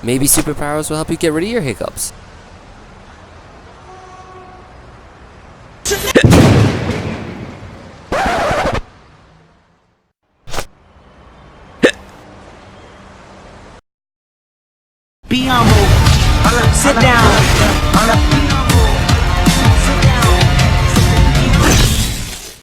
Maybe superpowers will help you get rid of your hiccups. Be humble. Sit down.